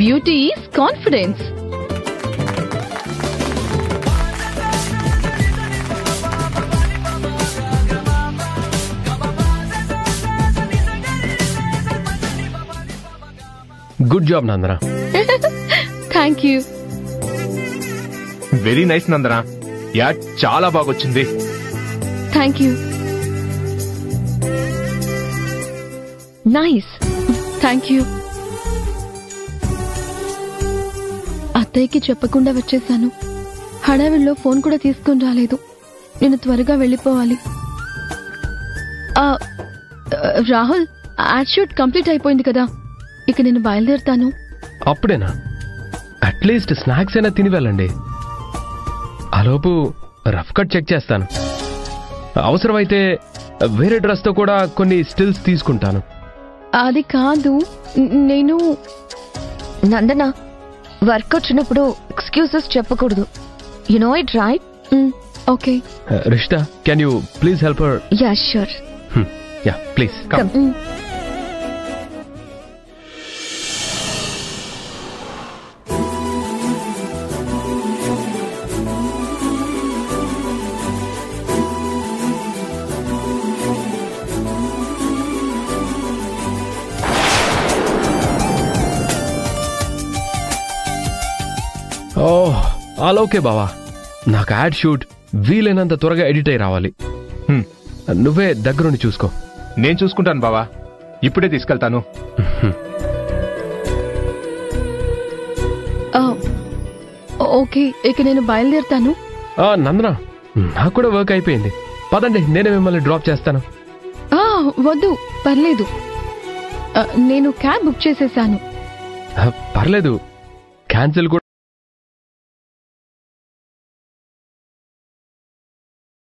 Beauty is confidence. Good job Nandana. Thank you. Very nice Nandana. Ad చాలా బాగొచ్చింది. Thank you. Nice. Thank you. అత్తయ్యకి చెప్పకుండా వచ్చేసాను. హడావిడిలో ఫోన్ కూడా తీసుకుని రాలేదు. నేను త్వరగా వెళ్ళిపోవాలి. రాహుల్, యాడ్ షూట్ కంప్లీట్ అయిపోయింది కదా, ఇక నేను బయలుదేరుతాను. అప్పుడేనా? అట్లీస్ట్ స్నాక్స్ అయినా తిని వెళ్ళండి. ఆలోపు రఫ్ కట్ చెక్ చేస్తాను. అవసరమైతే వేరే డ్రెస్ తో కూడా కొన్ని స్టిల్స్ తీసుకుంటాను. అది కాదు, నేను నందన, వర్క్ వచ్చినప్పుడు ఎక్స్క్యూజెస్ చెప్పకూడదు. You know it right? Okay. Rishita, can you please help her? Yeah sure. Yeah please come. Okay బావా, నాకు యాడ్ షూట్ వీలైనంత త్వరగా ఎడిట్ అయి రావాలి. నువ్వే దగ్గరుండి చూసుకో. నేను చూసుకుంటాను బావా, ఇప్పుడే తీసుకెళ్తాను. ఓకే, ఇక నేను బయలుదేరుతాను. నందన, నాకు కూడా వర్క్ అయిపోయింది. పదండి, నేనే మిమ్మల్ని డ్రాప్ చేస్తాను. వద్దు, పర్లేదు. నేను క్యాబ్ బుక్ చేసేసాను. పర్లేదు, క్యాన్సిల్ కూడా